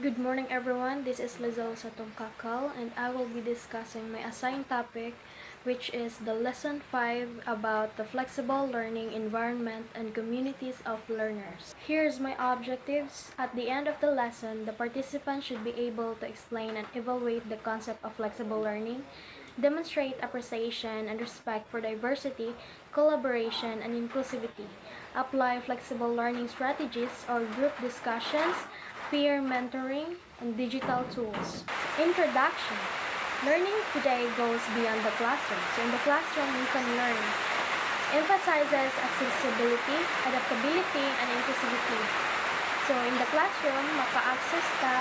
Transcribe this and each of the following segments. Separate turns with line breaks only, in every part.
Good morning everyone, this is Lizelle Satong Kakal and I will be discussing my assigned topic, which is the lesson 5 about the flexible learning environment and communities of learners. Here's my objectives. At the end of the lesson, the participants should be able to explain and evaluate the concept of flexible learning, demonstrate appreciation and respect for diversity, collaboration, and inclusivity, apply flexible learning strategies or group discussions, peer mentoring, and digital tools. Introduction. Learning today goes beyond the classroom. So in the classroom, you can learn. Emphasizes accessibility, adaptability, and inclusivity. So in the classroom, maka-access ka,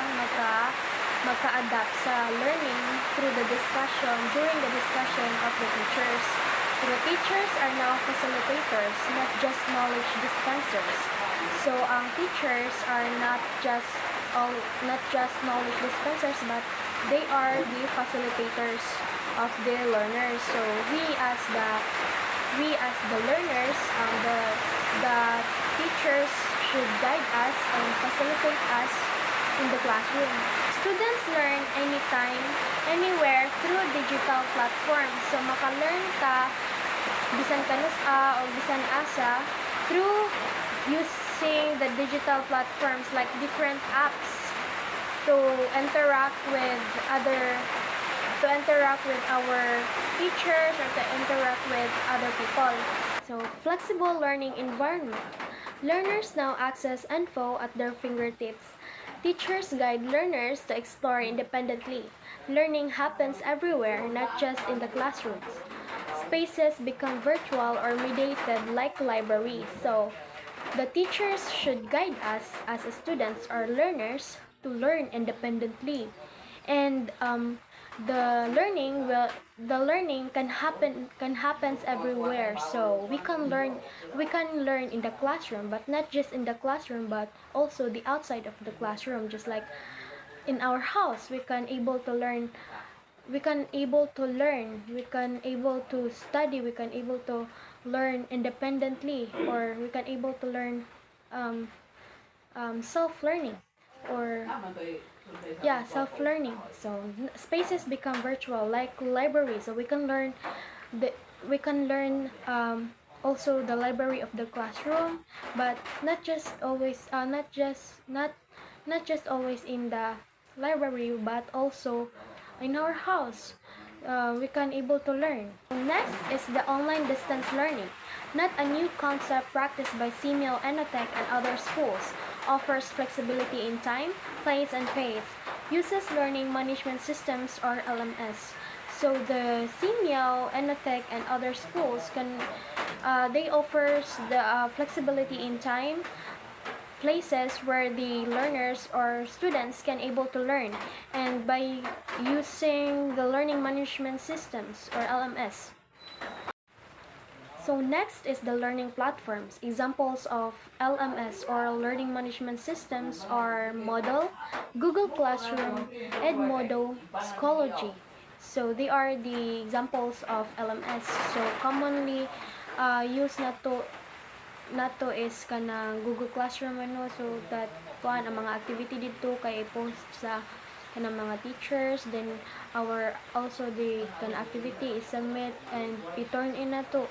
maka-adapt sa learning through the discussion, during the discussion of the teachers. The teachers are now facilitators, not just knowledge dispensers. So ang teachers are not just knowledge dispensers, but they are the facilitators of their learners. So we as the learners, the teachers should guide us and facilitate us in the classroom. Students learn anytime, anywhere through digital platforms. So maka-learn ka bisan kanus-a o bisan asa through using the digital platforms like different apps to interact with our teachers or to interact with other people. So flexible learning environment. Learners now access info at their fingertips. Teachers guide learners to explore independently. Learning happens everywhere, not just in the classrooms. Spaces become virtual or mediated like libraries. So the teachers should guide us as students or learners to learn independently, and the learning can happens everywhere. So we can learn in the classroom, but not just in the classroom, but also the outside of the classroom. Just like in our house, we can able to learn, we can able to study, we can able to learn independently, or we can able to learn um, self-learning, or self-learning. So spaces become virtual like libraries, so the we can learn also the library of the classroom, but not just always not just always in the library, but also in our house. We can able to learn. Next is the online distance learning. Not a new concept practiced by CMEO, Enotech, and other schools. Offers flexibility in time, place, and pace. Uses learning management systems or LMS. So the CMEO, Enotech, and other schools they offers the flexibility in time, places where the learners or students can able to learn, and by using the learning management systems or LMS. So next is the learning platforms. Examples of LMS or learning management systems are Moodle, Google Classroom, Edmodo, Schoology. So they are the examples of LMS. So commonly used nato is kanang Google Classroom, so that kuan ang mga activity dito kay post sa kanang mga teachers, then our also the kan activity is submit and i-turn in nato.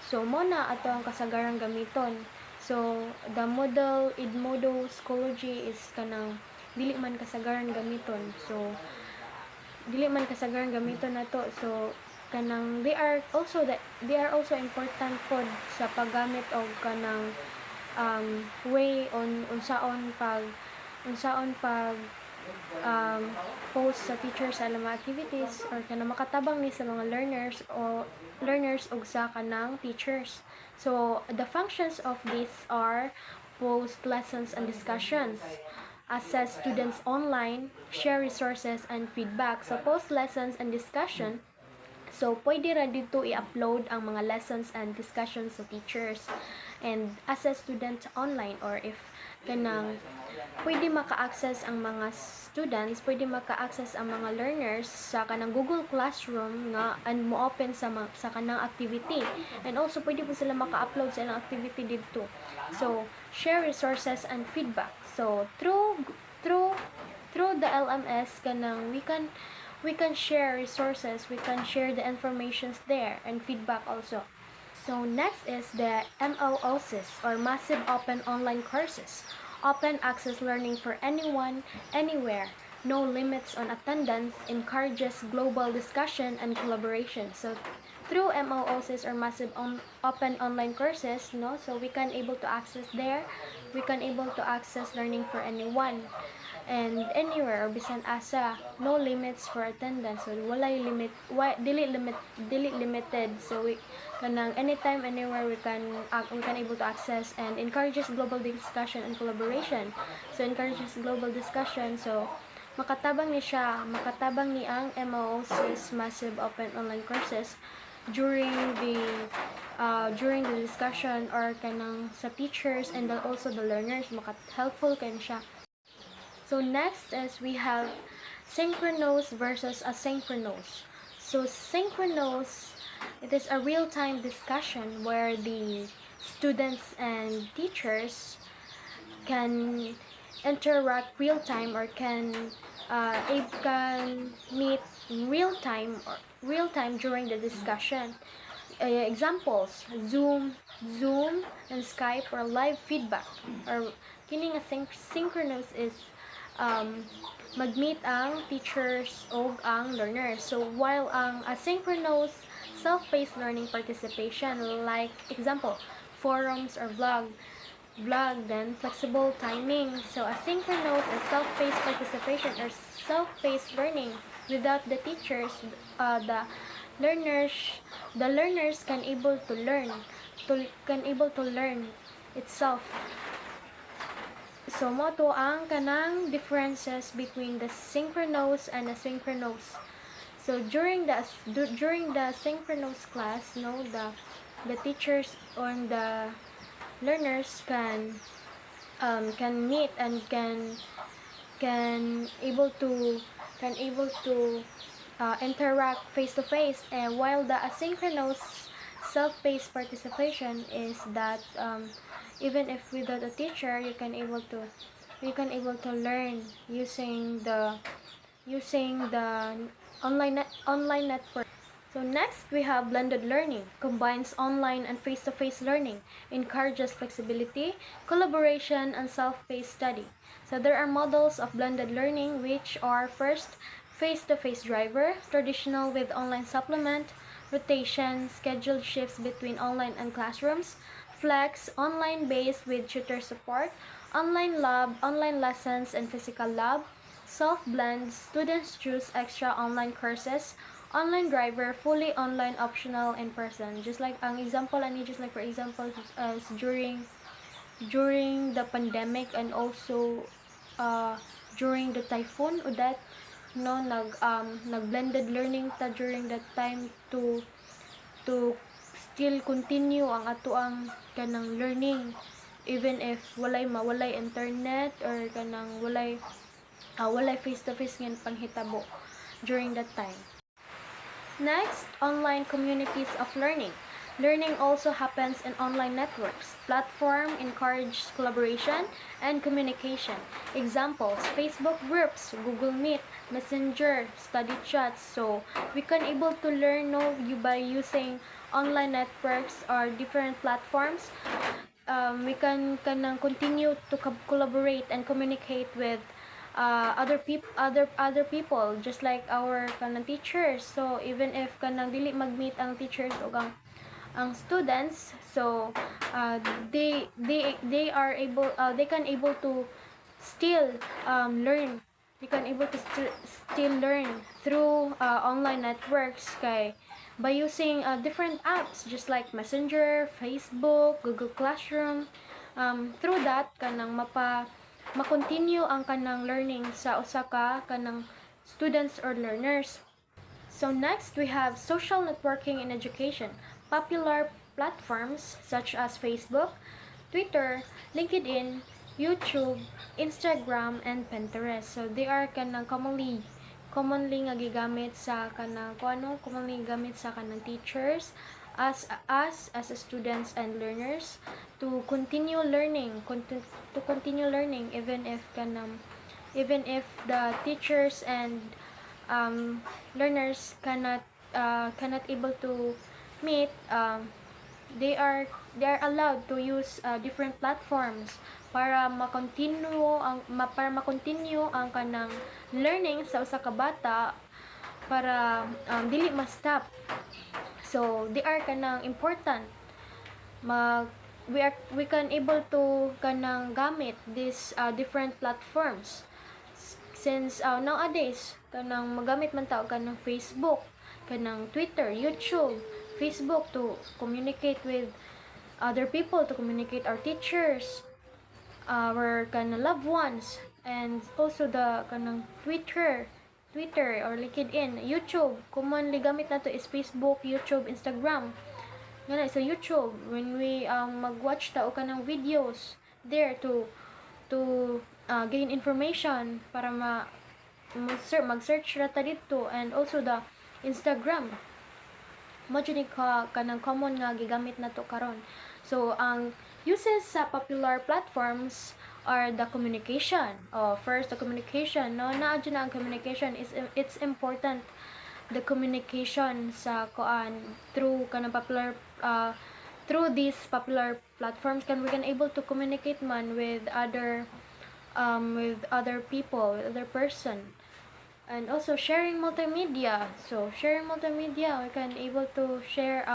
So mo na ato ang kasagarang gamiton. So the model Edmodo Schoology is kanang dili man kasagaran gamiton. So nato. So kanang they are also important pod sa paggamit og kanang way on unsaon pag post sa teachers sa mga activities, or kanang makatabang ni sa mga learners og sa kanang teachers. So the functions of these are post lessons and discussions, assess students online, share resources and feedback. So post lessons and discussion, so pwede ra dito i-upload ang mga lessons and discussions sa teachers, and assess students online, or if kanang pwede maka-access ang mga students, pwede maka-access ang mga learners sa kanang Google Classroom nga and mo-open sa kanang activity, and also pwede po sila maka-upload sa ilang activity dito. So share resources and feedback. So through through the LMS kanang we can share resources, we can share the informations there and feedback also. So next is the MOOCs, or Massive Open Online Courses. Open access learning for anyone, anywhere. No limits on attendance, encourages global discussion and collaboration. So through MOOCs, or Open Online Courses, so we can able to access there, we can able to access learning for anyone and anywhere, or bisan asa, no limits for attendance. So walay limit, dili limited. So we kanang anytime, anywhere, we can able to access, and encourages global discussion and collaboration. So encourages global discussion. So makatabang ni ang MOOCs, Massive Open Online Courses, during the discussion, or kanang sa teachers and also the learners, helpful kan siya. So next is we have synchronous versus asynchronous. So synchronous, it is a real-time discussion where the students and teachers can interact real-time, or can meet real-time during the discussion. Examples: Zoom and Skype, or live feedback. Or kining synchronous is mag-meet ang teachers o ang learners. So while ang asynchronous, self-paced learning participation, like example, forums or vlog, then flexible timing. So asynchronous is self-paced participation, or self-paced learning. Without the teachers, the learners can able to learn itself. So mo to ang kanang differences between the synchronous and asynchronous. So during the synchronous class, the teachers or the learners can meet and can able to interact face to face. And while the asynchronous, self-paced participation is that even if without a teacher, you can able to learn using the online network. So next we have blended learning, combines online and face-to-face learning, encourages flexibility, collaboration, and self-paced study. So there are models of blended learning, which are: first, face-to-face driver, traditional with online supplement, rotation, scheduled shifts between online and classrooms; flex, online based with tutor support, online lab, online lessons and physical lab; self-blend, students choose extra online courses; online driver, fully online, optional in person. Just like ang example just like for example, as during the pandemic, and also during the typhoon, o that nag blended learning ta during that time to still continue ang atoang kanang learning, even if walay internet, or kanang walay face to face ngayong panghitabo during that time. Next, online communities of learning. Learning also happens in online networks. Platform encourage collaboration and communication. Examples: Facebook groups, Google Meet, Messenger, study chats. So we can able to learn by using online networks or different platforms. We can continue to collaborate and communicate with other people, just like our kanang teachers. So even if kanang dili mag-meet ang teachers o ang students, so they can able to still learn. They can able to still learn through online networks by using different apps, just like Messenger, Facebook, Google Classroom. Through that, kanang ma-continue ang kanang learning sa usa ka kanang students or learners. So next, we have social networking in education. Popular platforms such as Facebook, Twitter, LinkedIn, YouTube, Instagram, and Pinterest. So they are kanang commonly nga gigamit sa commonly gamit sa kanang teachers as students and learners to continue learning, even if even if the teachers and learners cannot able to meet, they are allowed to use different platforms para ma-continue ang kanang learning sa usa ka bata para dili ma-stop. So they are kanang important. We can able to kanang gamit these different platforms since nowadays kanang magamit man ta og kanang Facebook, kanang Twitter, YouTube, Facebook to communicate with other people, to communicate our teachers, our kanang loved ones, and also the kanang Twitter or LinkedIn, YouTube. Commonly gamit nato is Facebook, YouTube, Instagram. Ngana sa YouTube, when we mag-watch ta og kanang videos there to gain information para mag-search rata dito, and also the Instagram mo jud ka kanang common nga gigamit nato karon. So ang uses sa popular platforms are the communication. First, the communication, no, naa jud na ang communication is it's important. The communication sa kuan through kanang popular through these popular platforms we can able to communicate man with other people, with other person. And also sharing multimedia. So sharing multimedia, we can able to share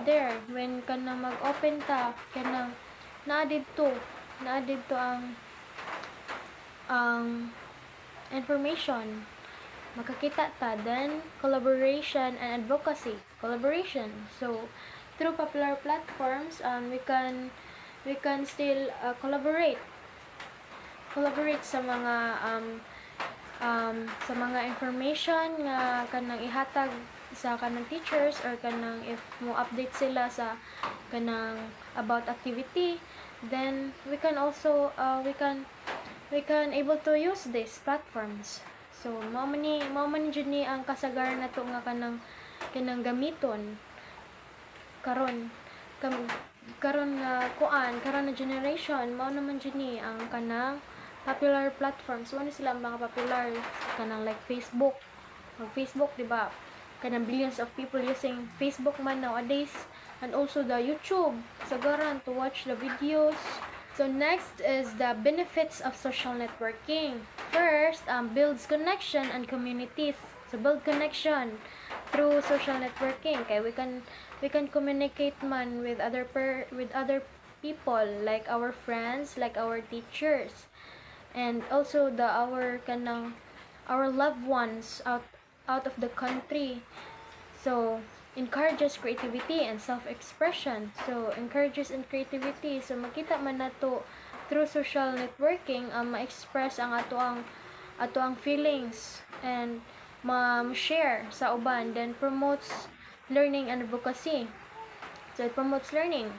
there when kana mag-open ta kana naa didto ang information makakita ta. Then collaboration and advocacy. So through popular platforms, we can still collaborate sa mga information nga kanang ihatag sa kanang teachers, or kanang if mo update sila sa kanang about activity, then we can also we can able to use these platforms. So mao man jud ni ang kasagaran nato nga kanang gamiton karon karon na generation. Mao naman jud ni ang kanang popular platforms. Ano sila ang mga popular kanang like Facebook, di ba? Kanang billions of people using Facebook man nowadays, and also the YouTube sagaran to watch the videos. So next is the benefits of social networking. First, builds connection and communities. So build connection through social networking kay we can communicate man with other people, like our friends, like our teachers, and also our loved ones out of the country. So encourages creativity and self-expression. So encourages in creativity. So makita man nato through social networking ma-express ang ato ang feelings and ma-share sa uban. Then promotes learning and advocacy. So it promotes learning.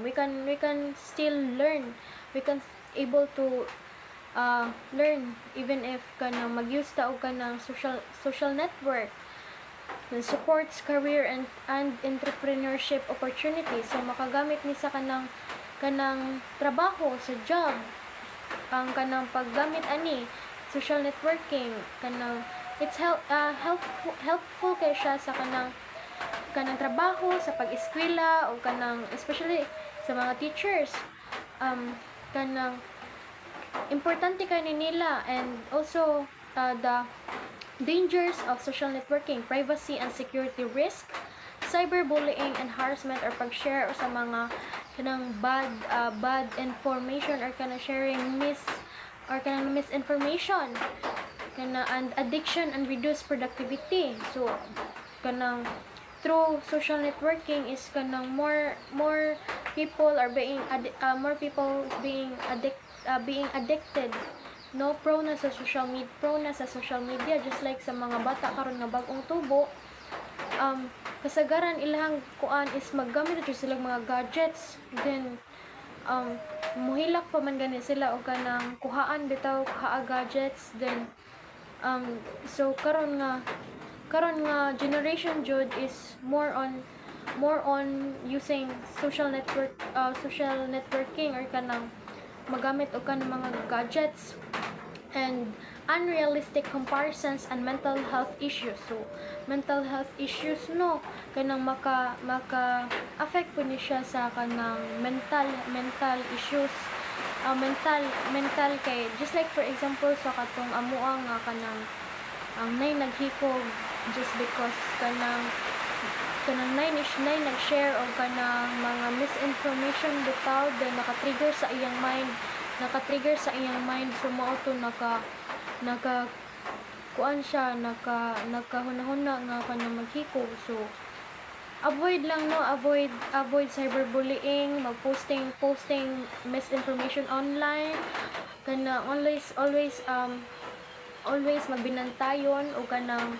We can still learn. We can able to learn even if kanang mag-use ta og kanang social network. Then supports career and entrepreneurship opportunities. So makagamit ni sa kanang trabaho sa job. Ang kanang paggamit ani social networking kanang it's helpful kay siya sa kanang trabaho, sa pag-eskwela, o kanang especially sa mga teachers. Kanang importante kani nila. And also the dangers of social networking: privacy and security risk, cyberbullying and harassment, or pag-share sa mga kanang bad information, or kanang sharing misinformation, and addiction and reduced productivity. So kanang through social networking is kanang more people are being addicted, no, prone na sa social media, just like sa mga bata karon nga bag-ong tubo. Kasagaran ilang kuan is maggamit jud sila mga gadgets, then muhilak pa man gani sila og kanang kuhaan gadgets. Then so karon nga generation jud is more on using social networking, or kanang magamit og kanang mga gadgets, and unrealistic comparisons and mental health issues. So mental health issues, no, kanang maka affect po ni siya sa kanang mental issues, mental kay just like for example sa katong amuang nga kanang ang nay naghikog just because kanang nay nag-share og kanang mga misinformation bitaw, then naka-trigger sa iyang mind, so mao to naka kuan siya, nakahunahuna nga kanang maghikog. So avoid lang, no, avoid cyberbullying, posting misinformation online, kana always magbinantayon o kanang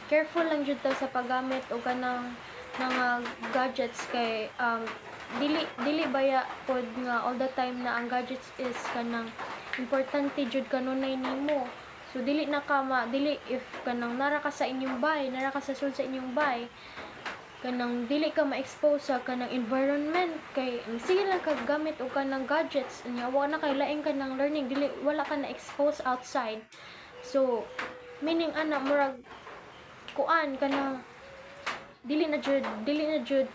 careful lang jud ta sa paggamit o kanang mga gadgets, kay dili baya pod nga all the time na ang gadgets is kanang importante jud kanunay nimo. So dili if kanang nara ka sa inyong bay, nara ka sa sulod sa inyong bay, kanang dili ka ma-expose sa kanang environment, kay sige lang kag gamit og kanang gadgets nya wala na kay laing kanang learning, dili wala ka na expose outside. So meaning ana murag kuan kanang dili na jud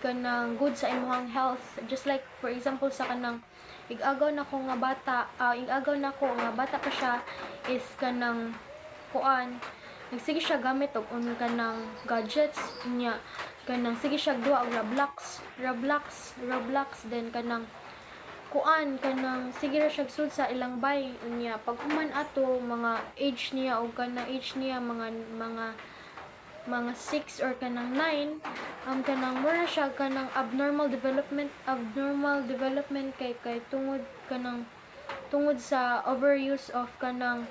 kanang good sa imong health. Just like for example sa kanang igagaw na ko nga bata pa siya is kanang kuan, nagsige siya gamit og kanang gadgets niya, kanang sige siya duwa og Roblox, then kanang kuan kanang sige ra siya sud sa ilang bay niya. Pag human ato mga age niya og kanang age niya mga 6 or kanang 9, kanang mura siya kanang abnormal development kay tungod sa overuse of kanang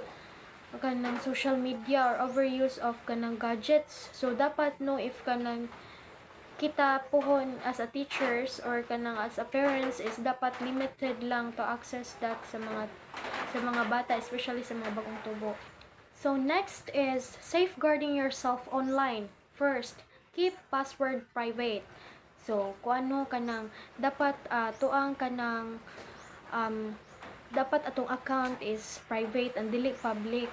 social media or overuse of kanang gadgets. So dapat, no, if kanang kita pohon as a teachers or kanang as a parents is dapat limited lang to access that sa mga bata, especially sa mga bagong tubo. So next is safeguarding yourself online. First, keep password private. So kung ano kanang dapat tuang kanang dapat atong account is private and dili public.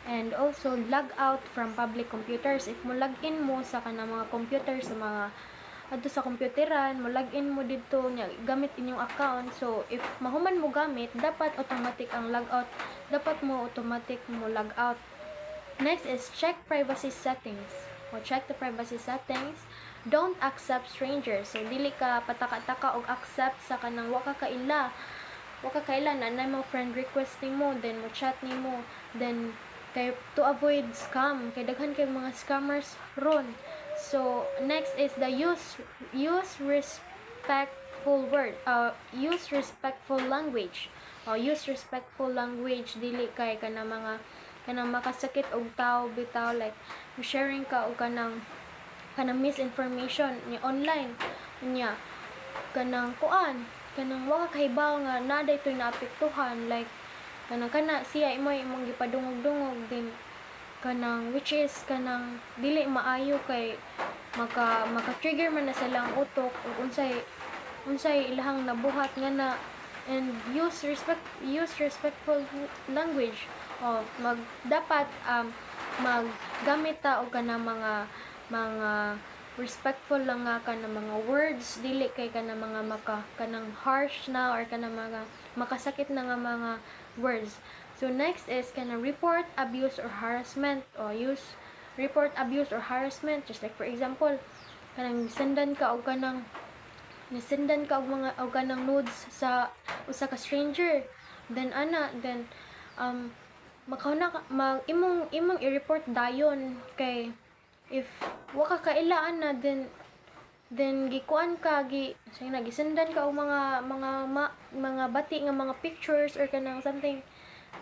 And also log out from public computers. If mo login mo sa kanang mga computer sa mga adto sa computeran, mo login mo dito nya gamit inyong account. So if mahuman mo gamit, dapat automatic ang logout, dapat mo automatic mo log out. Next is check privacy settings. O check the privacy settings. Don't accept strangers. So dili ka pataka-taka og accept sa kanang wa ka kaila na mo friend request nimo, then mo chat nimo, then kay to avoid scam, kay daghan kay mga scammers ron. So next is the use respectful language. Use respectful language, dili kay kanang makasakit og tao bitaw, like sharing ka og kanang misinformation ni online nya, kanang kuan kanang wa ka kahibaw nga naday toy naapektuhan, like kanang siya imong gipadungog-dungog, din kanang which is kanang dili maayo, kay maka-trigger man na silang utok ug unsay ilahang nabuhat nga na. And use respectful language. Dapat maggamit ta og kanang mga respectful lang nga kanang mga words, dili kay kanang mga kanang harsh na or kanang mga makasakit na nga mga words. So next is kanang report abuse or harassment, or report abuse or harassment. Just like for example, kanang sendan ka og kanang nudes sa usa ka stranger, then imong i-report dayon, kay if wa ka kailaan na, then gikuan ka gisendan ka og mga bati nga mga pictures or kanang something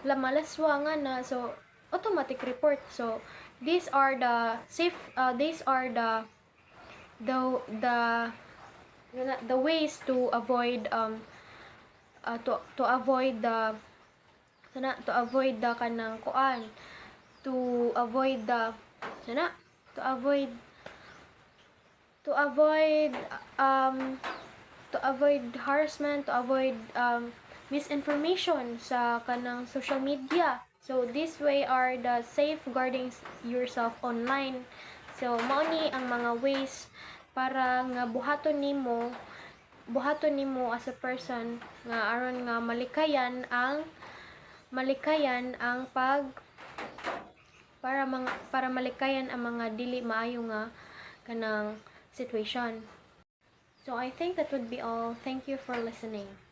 malaswa nga na, so automatic report. So these are the ways to avoid the kanang kuan, to avoid harassment, to avoid misinformation sa kanang social media. So this way are the safeguarding yourself online. So mao ni ang mga ways para nga buhaton nimo as a person nga aron nga malikayan ang para malikayan ang mga dili maayo nga kanang situation. So I think that would be all. Thank you for listening.